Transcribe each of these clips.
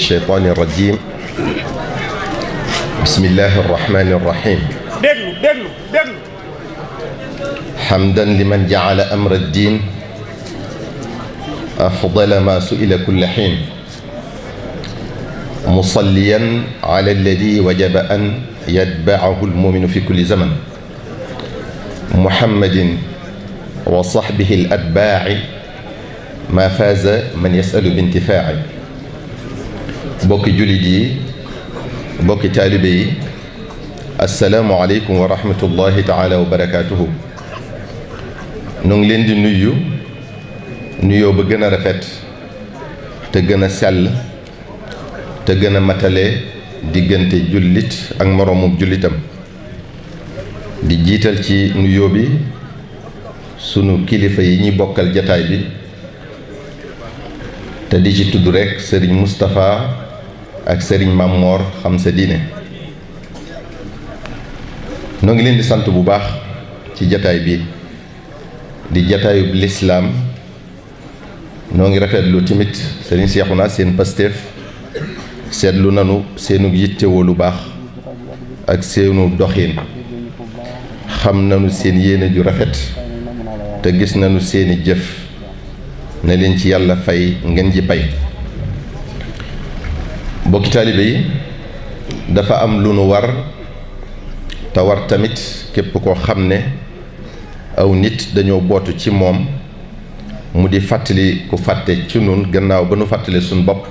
الشيطان الرجيم بسم الله الرحمن الرحيم حمدا لمن جعل أمر الدين أفضل ما سئل كل حين مصليا على الذي وجب أن يتبعه المؤمن في كل زمن محمد وصحبه الأتباع ما فاز من يسأل بانتفاع bokki jullit yi bokki taalibe yi assalaamu aleykum wa rahmatullahi taala wa barakaatuhu nu ngi leen di nuyu nuyoo ba gën a rafet te gën a sell te gën a matale diggante jullit ak moroomum jullitam di jiital ci nuyoo bi sunu kilifa yi ñi bokkal jataay bi te di ci tudd rekk sëriñ Moustapha ak sëriñ Mamor xam sa diine noo ngi leen di sant bu baax ci jataay bi di jataayub lislaam noo ngi rafetlu tamit sëriñ Seexuna seen Pastef seetlu nanu seenu yittewoo lu baax ak seenu doxin xam nanu seen yéene ju rafet te gis nanu seeni jëf na leen ci yàlla fay ngeen ji pay bokki taalibe yi dafa am lu nu war te war tamit képp koo xam ne aw nit dañoo bootu ci moom mu di fàttali ku fàtte ci nun gannaaw ba nu fàttali suñ bopp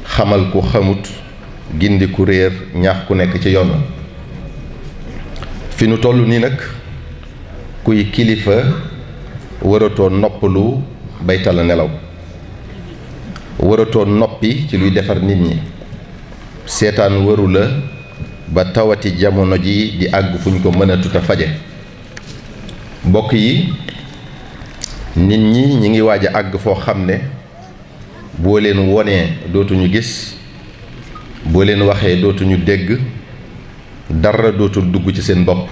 xamal ku xamut gindi ku réer ñaax ku nekk ci yoon fi nu toll nii nag kuy kilifa waratoo noppalu baytala nelaw waratoo noppi ci luy defar nit ñi seetaan waru la ba tawati jamono ji di àgg fu ñu ko mën a tuta faje mbokk yi nit ñi ngi waaj a àgg foo xam ne boo leen wonee dootuñu gis boo leen waxee dootuñu dégg dara dootul dugg ci seen bopp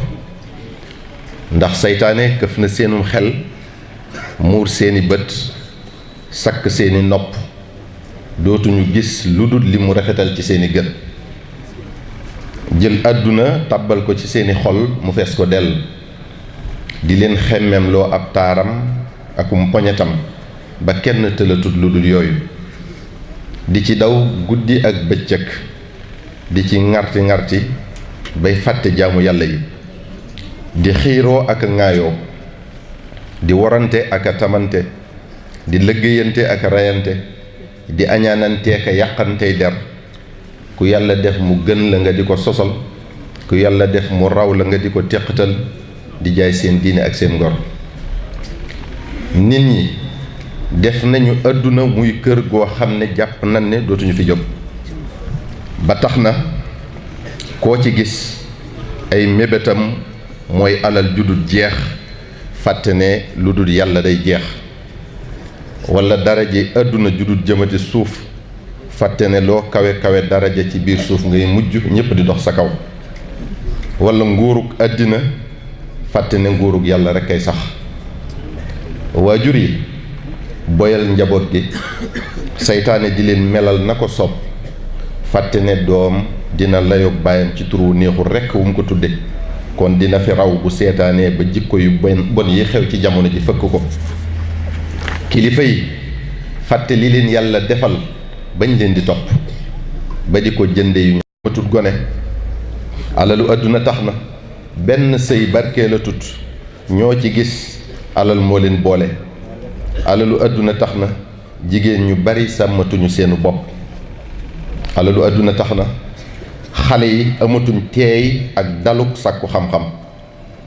ndax saytaane këf na seenum xel muur seeni bët sakk seeni nopp dootuñu gis lu dul li mu rafetal ci seeni gët jël àdduna tàbbal ko ci seeni xol mu fees ko dell di leen xemmem loo ab taaram akum poñetam ba kenn tëlatut lu dul yooyu di ci daw guddi ak bëccëg di ci ŋarti ŋarti bay fàtte jaamu yàlla yi di xiiroo ak a ŋaayoo di warante ak a tamante di lëggéeyante ak a reyante di añaanante ak a yàqantey der ku yàlla def mu gën la nga di ko sosal ku yàlla def mu raw la nga di ko teqatal di jaay seen diine ak seen ngor nit ñi def nañu àdduna muy kër goo xam ne jàpp nañ ne dootuñu fi jóg ba tax na koo ci gis ay mébétam mooy alal ju dul jeex fàtte ne lu dul yàlla day jeex wala daraje àdduna ju dul jëmati suuf fàtte ne loo kawe kawe daraja ci biir suuf ngay mujj ñépp di dox sa kaw wala nguurug àddina fàtte ne nguurug yàlla rekk ay sax waajur yi boyal njaboot gi saytaane di leen melal na ko sopp fàtte ne doom dina layoog baayam ci turu neexul rekk wu mu ko tudde kon dina fi raw bu seetaanee ba jikko yu bon yi xew ci jamono ji fëkk ko kilifa yi fàtte li leen yàlla defal bañ leen di topp ba di ko jënde yu matut gone alalu àdduna tax na benn sëy barkee la tut ñoo ci gis alal moo leen boole alalu àdduna tax na jigéen ñu bari sàmmatuñu seenu bopp alalu àdduna tax na xale yi amatuñ teey ak daluk sàkku xam-xam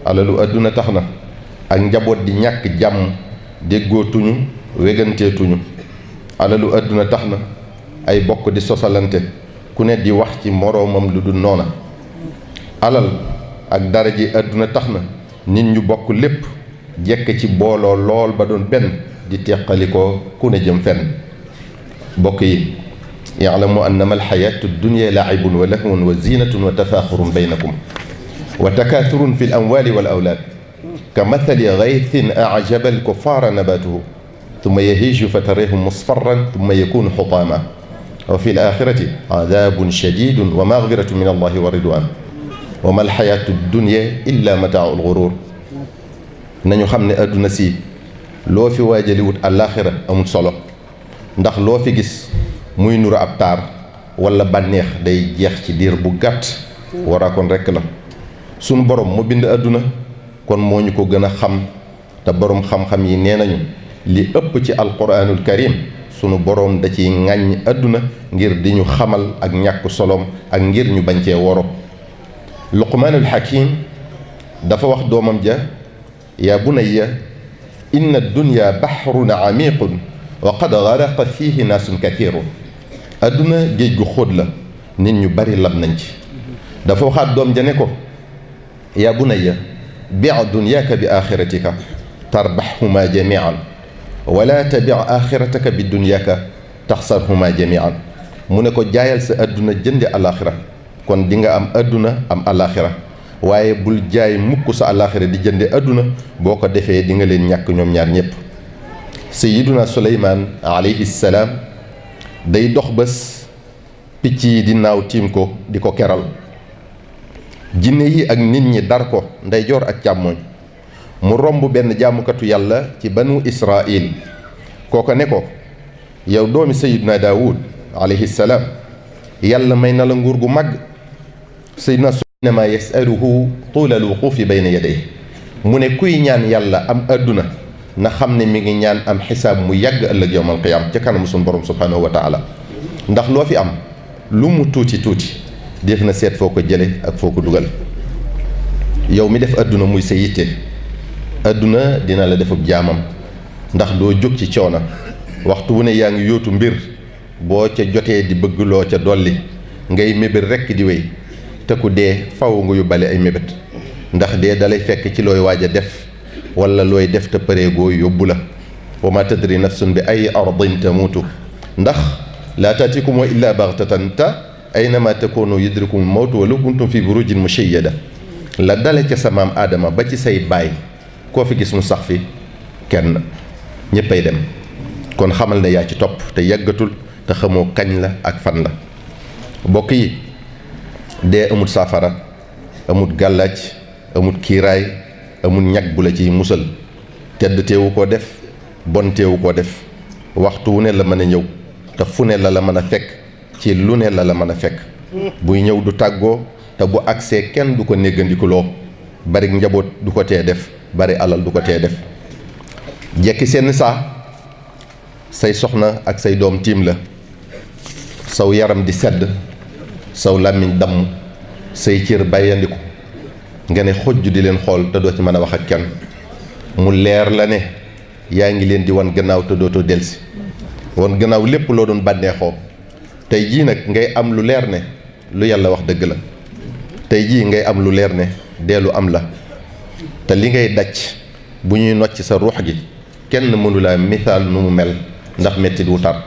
alalu àdduna tax na ak njaboot di ñàkk jàmm déggootuñu weganteetuñu alalu àdduna tax na ay bokk di sosalante ku ne di wax ci moroomam lu dul noona alal ak daraji àdduna tax na nit ñu bokk lépp jekk ci booloo lool ba doon benn di teqali ko ku ne jëm fenn bokk yi ya'lamu annama alxayaatu dunya la'ibun wa lahwun wa zinatun wa tafaaxurun baynakum wa takaathurun fi al-amwaali wal awlaad ka mathali ghaythin a'jaba al-kuffaara nabaatuhu thumma yahiiju fatarahu musfarran thumma yakunu hutaaman wa fi l axirati adabun shadidun wa magfiratu min allahi wa ridwan wa ma alxayatu dunya illa mataau lgurur. nañu xam ne adduna si loo fi waajaliwut àllaaxira amul solo, ndax loo fi gis muy nuru ab taar wala bànneex day jeex ci diir bu gàtt. waraakoon rekk la sunu borom mu bind adduna kon moo ñu ko gën a xam, te borom xam-xam yi nee nañu li ëpp ci alquranul karim sunu borom da ciy ŋàññ adduna ngir di ñu xamal ak ñàkk solom ak ngir ñu bañ cee woro. luqmaanul hakim dafa wax doomam ja yaa bunayya inna dunya bahrun amiqun wa qad garaqa fihi naasun kathirun. adduna géej gu xóot la, nit ñu bari lab nañ ci. dafa waxaat doom ja ne ko yaa bunayya bi' dunyaaka bi axiratika tarbaxhuma jamian wala tabi' axirataka bi dunyaaka taxsarhuma jamian. mu ne ko jaayal sa adduna jënde alaxira kon di nga am adduna am alaxira, waaye bul jaay mukk sa alaxira di jënde adduna, boo ko defee di nga leen ñàkk ñoom ñaar ñépp. sayiduna suleymaan alayhi salaam day dox bés picc yi di naaw tiim ko di ko keral, jinne yi ak nit ñi dar ko ndeyjoor ak càmmooñ. mu romb benn jaamukatu yàlla ci banu israil, kooko ne ko yow doomi sayiduna daawud alayhi salaam, yàlla may na la nguur gu mag. sayiduna innama yasaluhu tuulal wuquufi bayna yaday. mu ne kuy ñaan yàlla am adduna na xam ne mi ngi ñaan am xisaab mu yàgg ëllëg yowmal qiyaam ca kanamu suñu borom subhanahu wa taala. ndax loo fi am lu mu tuuti tuuti def na seet foo ko jële ak foo ko dugal. yow mi def adduna muy sa yitte, adduna dina la defub jaamam, ndax doo jóg ci coona. waxtu wu ne yaa ngi yóotu mbir, boo ca jotee di bëgg loo ca dolli, ngay mébét rekk di wéy, te ku dee faw nga yóbbale ay mébét, ndax dee dalay fekk ci looy waaj a def wala looy def te pareegoo yóbbu la. wa ma tadri nafsun bi ay ardin tamuutu, ndax laa taatikum illa baxtatan ta aynama takunu yudrikum mawtu walaw kuntum fi burujin mushayyada. la dale ca sa maam aadama ba ci say baay koo fi gis mu sax fi kenn, ñéppay dem. kon xamal ne yaa ci topp te yàggatul, te xamoo kañ la ak fan la. bokk yi, dee amul saafara, amul gàllaaj, amul kiiraay, amul ñag bu la ciy musal. tedd teewu koo def, bon teewu koo def. waxtu wu ne la mën a ñëw, te fu ne la la mën a fekk, ci lu ne la la mën a fekk. buy ñëw du tàggoo, te bu agsee kenn du ko néggandikuloo. bari njaboot du ko tee def, bari alal du ko tee def. jekki seen saa say soxna ak say doom tiim la, saw yaram di sedd, saw làmmiñ damm, say cër bàyyandiku, nga ne xojj di leen xool te doo ci mën a wax ak kenn. mu leer la ne yaa ngi leen di wan gannaaw te dootoo delsi, wan gannaaw lépp loo doon bànneexoo. tey jii nag ngay am lu leer ne lu yàlla wax dëgg la. tey jii ngay am lu leer ne deelu am la. te li ngay daj bu ñuy nocc sa ruux gi kenn mënula misaal nu mu mel, ndax mettit wu tar.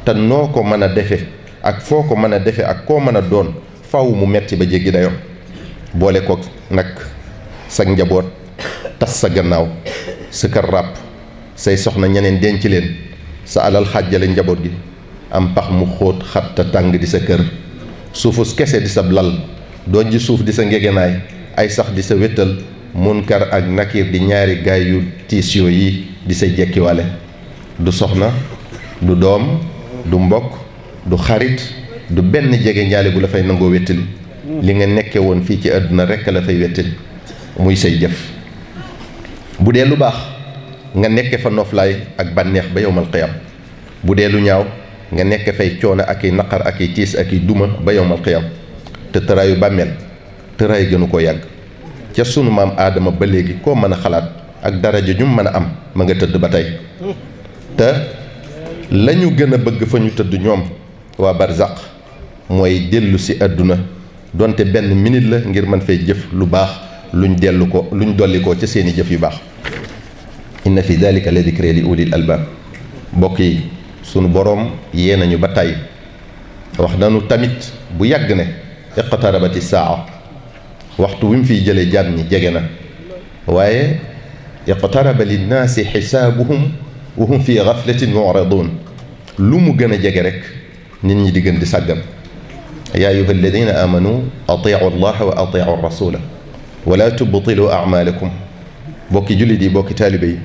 te noo ko mën a defe ak foo ko mën a defe ak koo mën a doon faw mu metti ba jéggi dayo. boole ko nag sa njaboot tas sa gannaaw, sa kër ràpp, say soxna ñeneen denc leen, sa alal xàjjale njaboot gi, am pax mu xóot xat te tàng di sa kër, suufus kese di sa lal, doon ji suuf di sa ngegenaay, ay sax di sa wéttal, munkar ak nakir di ñaari gaay yu tiis yi di sa jekkiwale. du soxna, du doom, du mbokk, du xarit, du benn jege njaale bu la fay nangoo wéttali. li nga nekke woon fii ci àdduna rekk la fay wéttali, muy say jëf. bu dee lu baax nga nekke fa noflaay ak bànneex ba yowmal qiyam. bu dee lu ñaaw nga nekke fay coono ak i naqar ak i tiis ak i duma ba yowmal qiyam. te tëraayu bàmmeel tëraay gënu ko yàgg. ca sunu maam aadama ba léegi koo mën a xalaat ak daraja ñu mën a am ma nga tëdd ba tey. te la ñu gën a bëgg fa ñu tëdd ñoom waa barzaq mooy dellu si àdduna donte benn minute la ngir mën fay jëf lu baax luñ dolli ko ca seeni jëf yu baax. inna fi dalika la dikra li ulil albaab. mbokk yi, sunu boroom yee nañu ba tey wax nañu tamit bu yàgg ne iqtarabati saa, waxtu wi mu fiy jëlee jaam ñi jege na. waaye iqtaraba linnaasi xisaabuhum wa hum fi gaflatin mu'ridun. lu mu gën a jege rek nit ñi di gën di sàggan yaa ayuha alladina amanu atiu allaha wa atiu rasula wala tubtilu amalakum bokki jullit yi bokki taalibe yi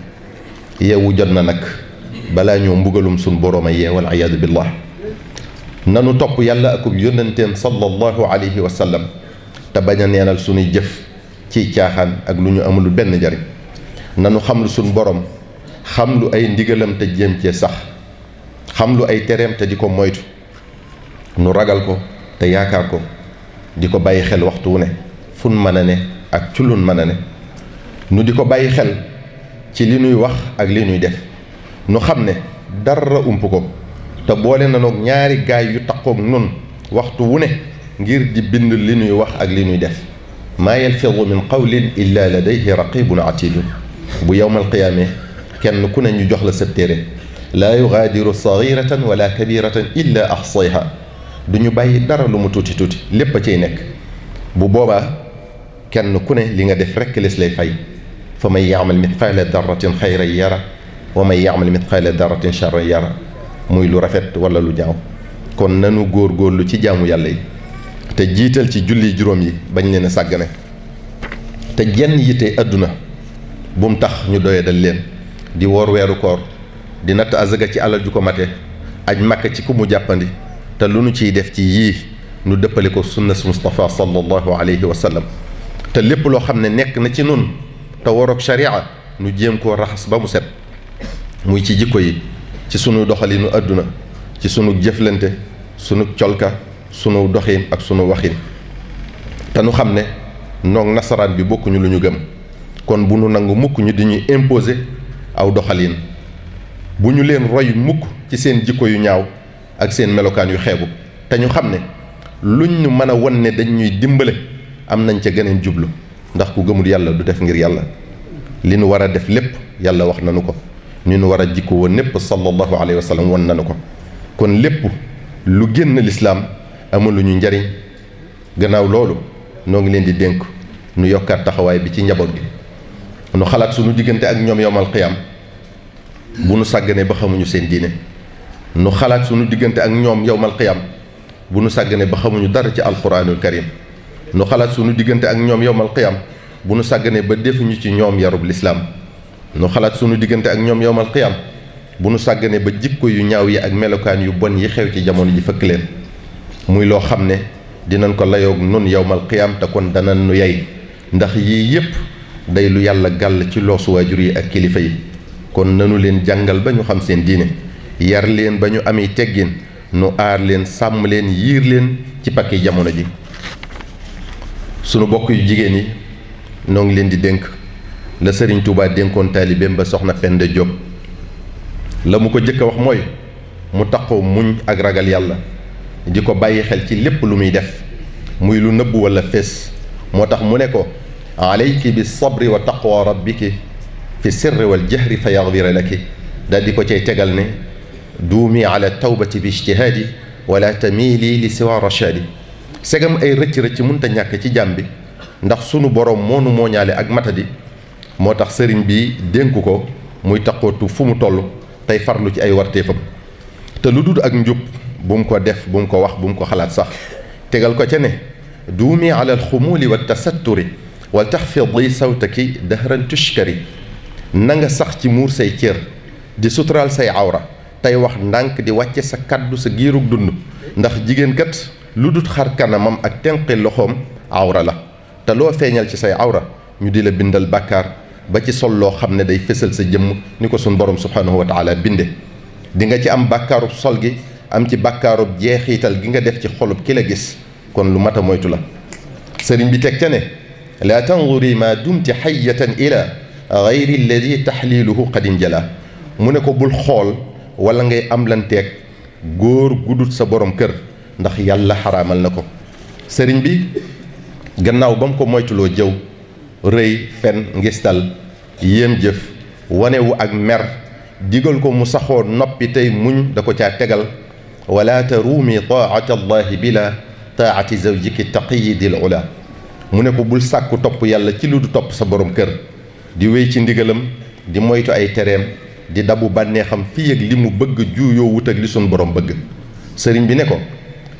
yeewu jot na nag balaa ñoo mbugalum suñ borooma yee wal iyaadu billah nanu topp yàlla akub yónnanteem sallallahu alayhi wa sallam te bañ a neenal suñuy jëf ci caaxaan ak lu ñu amul benn njariñ nanu xam lu suñ borom xam lu ay ndigalam te jéem cee sax xam lu ay tereem te di ko moytu nu ragal ko te yaakaar ko di ko bàyyi xel waxtu wu ne fun mën a ne ak ci lun mën a ne nu di ko bàyyi xel ci li nuy wax ak li nuy def nu xam ne dara ump ko te boole na noog ñaari gaay yu takkoog nun waxtu wu ne ngir di bind li nuy wax ak li nuy def maa yalfidu min qawlin illa ladayhi raqibun atidun bu yowmal qiyaame kenn ku ne ñu jox la sa téere laa yugaadiru saghiratan wala kabiratan illa ahsayha du ñu bàyyi dara lu mu tuuti tuuti lépp a cay nekk bu boobaa kenn ku ne li nga def rekk les lay fay fa man yaamal mithqaala darratin xayran yara wa man yaamal mithqaala darratin charran yara muy lu rafet wala lu ñaaw kon nanu góorgóorlu ci jaamu yàlla yi te jiital ci julli juróom yi bañ leen a sàggane te jenn yite àdduna bu mu tax ñu doyadal leen di woor weeru koor di natt azaga ci alal ju ko mate aj makka ci ku mu jàppandi te lu nu ciy def ci yii nu dëppale ko sunnas Mustafa sallallahu alayhi wa sallam te lépp loo xam ne nekk na ci nun te waroog sharia nu jéem koo raxas ba mu set muy ci jikko yi ci sunu doxalinu àdduna ci sunu jëflante sunu colka sunu doxin ak sunu waxin te nu xam ne noog nasaraan bi bokkuñu lu ñu gëm kon bu nu nangu mukk ñu di ñuy imposer aw doxalin bu ñu leen roy mukk ci seen jikko yu ñaaw ak seen melokaan yu xeebu te ñu xam ne luñ ñu mën a won ne dañ ñuy dimbale am nañ ca geneen jublu ndax ku gëmul yàlla du def ngir yàlla li nu war a def lépp yàlla wax nanu ko ni nu war a jikko woon népp sallallahu alayhi wa sallam won nanu ko kon lépp lu génn lislaam amalu ñu njariñ gannaaw loolu noo ngi leen di dénk nu yokkaat taxawaay bi ci njaboot gi nu xalaat sunu diggante ak ñoom yowmal qiyaam bu nu sàgganee ba xamuñu seen diine nu xalaat sunu diggante ak ñoom yowmal qiyaam bu nu sàgganee ba xamuñu dara ci alquranul karim nu xalaat sunu diggante ak ñoom yowmal qiyaam bu nu sàgganee ba defuñu ci ñoom yarub lislaam nu xalaat sunu diggante ak ñoom yowmal qiyaam bu nu sàgganee ba jikko yu ñaaw yi ak melokaan yu bon yi xew ci jamono ji fëkk leen muy loo xam ne dinañ ko layoog nun yowmal qiyaam te kon danañ nu yey ndax yii yépp day lu yàlla gàll ci loosu waajur yi ak kilifa yi kon nanu leen jàngal ba ñu xam seen diine yar leen ba ñu ami teggin nu aar leen sàmm leen yiir leen ci pakki jamono ji sunu bokk yu jigéen yi noo ngi leen di dénk la Sëriñ Tuubaa dénkoon taalibeem ba soxna Penda Jóob la mu ko jëkk a wax mooy mu taqoo muñ ak ragal yàlla di ko bàyyi xel ci lépp lu muy def muy lu nëbb wala fees moo tax mu ne ko alayki bi sabri wa taqwa rabbiki fi sirri wal jahri fa yaxfira laki daal di ko cay tegal ne duumi ala tawbati bi ijtihaadi wala tamiili li siwa rachadi segam ay rëcc-rëcc munta ñàkk ci jàmm bi ndax sunu borom moonu mooñaale ak matadi moo tax sëriñ bi dénku ko muy taqootu fu mu toll tey farlu ci ay warteefam te lu dul ak njub bu mu ko def bu mu ko wax bu mu ko xalaat sax tegal ko ca ne duumi ala alxumuuli wa tasatturi wal taxfidi sawtaki dahran tushkari na nga sax ci muur say cër di suturaal say awra tey wax ndànk di wàcce sa kàddu sa giirug dund ndax jigéen kat lu dul xar kanamam ak tenqi loxoom awra la te loo feeñal ci say awra ñu di la bindal bàkkaar ba ci sol loo xam ne day fësal sa jëmm ni ko suñ borom subhanahu wa taala binde di nga ci am bàkkaarub sol gi am ci bàkkaarub jeexiital gi nga def ci xolub ki la gis kon lu mat a moytu la sëriñ bi teg ca ne laa tanduri ma dumti xayatan ila gayri alladi taxliluhu qad injala mu ne ko bul xool wala ngay am lanteeg góor gudut sa borom kër ndax yàlla xaraamal na ko sëriñ bi gannaaw ba mu ko moytuloo jëw rëy fen ngistal yéem jëf wanewu ak mer digal ko mu saxoo noppi tey muñ da ko caa tegal wala taruumi taata allahi bila taati zawjiki taqiyi dil ula mu ne ko bul sàkku topp yàlla ci lu du topp sa borom kër di wéy ci ndigalam di moytu ay tereem di dabu bànneexam fii ak li mu bëgg juuyoo wut ak li suñ borom bëgg sëriñ bi ne ko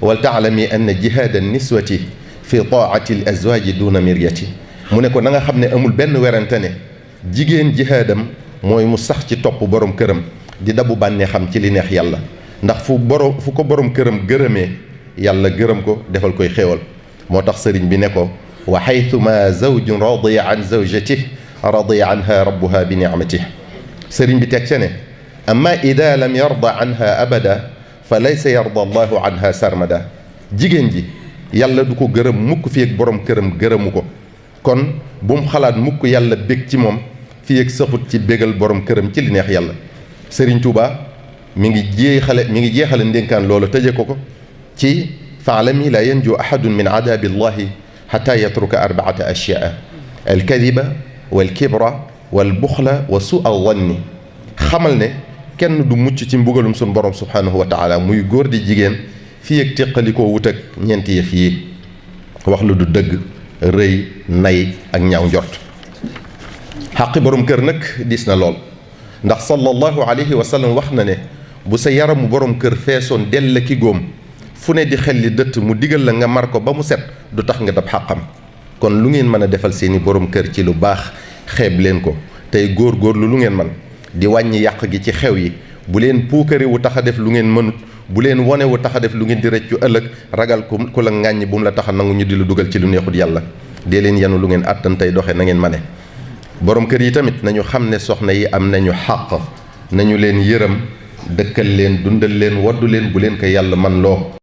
wal taalami anna jihaada niswati fi taati l azwaaji duna miryati mu ne ko na nga xam ne amul benn werante ne jigéen jihaadam mooy mu sax ci topp borom këram di dabu bànnee xam ci li neex yàlla ndax fu ko borom këram gërëmee yàlla gërëm ko defal koy xéewal moo tax sëriñ bi ne ko wa xaytuma zawjun radiya an zawjatih radiya anha rabbuha bi nicmatih sëriñ bi teg ca ne amma ida lam yarda anha abada fa laysa yarda allahu anha sarmada jigéen ji yàlla du ko gërëm mukk fi ak borom këram gërëmu ko kon bu mu xalaat mukk yàlla bég ci moom fi ak saxut ci bégal borom këram ci li neex yàlla sëriñ Tuuba mi ngi jeexale ndénkaan loolu tëje ko ci faalami la yanju ahadun min adabi llahi xata yatruka arbaata ashyaa alkadiba walkibra walbuxla wa suu alwanni xamal ne kenn du mucc ci mbugalum sun borom subhanahu wa taala muy góor di jigéen fii ak téqalikoo wut ak ñeenti yëf yi wax lu du dëgg rëy nay ak ñaaw njort xaqi borom kër nag diis na lool ndax sallallahu alayhi wa sallam wax na ne bu sa yaramu borom kër feesoon dell ki góom fu ne di xel li dëtt mu digal la nga mar ko ba mu set du tax nga dab xàqam kon lu ngeen mën a defal seeni borom kër ci lu baax xeeb leen ko tey góor-góorlu lu ngeen man di wàññi yàq gi ci xew yi bu leen puukare wu tax a def lu ngeen mënut bu leen wone wu tax a def lu ngeen di rëccu ëllëg ragal ku la ŋàññi bu mu la tax a nangu ñu di la dugal ci lu neexut yàlla dee leen yanu lu ngeen àttan tey doxe na ngeen mane borom kër yi tamit nañu xam ne soxna yi am nañu xàq nañu leen yërëm dëkkal leen dundal leen waddu leen bu leen ko yàlla man loo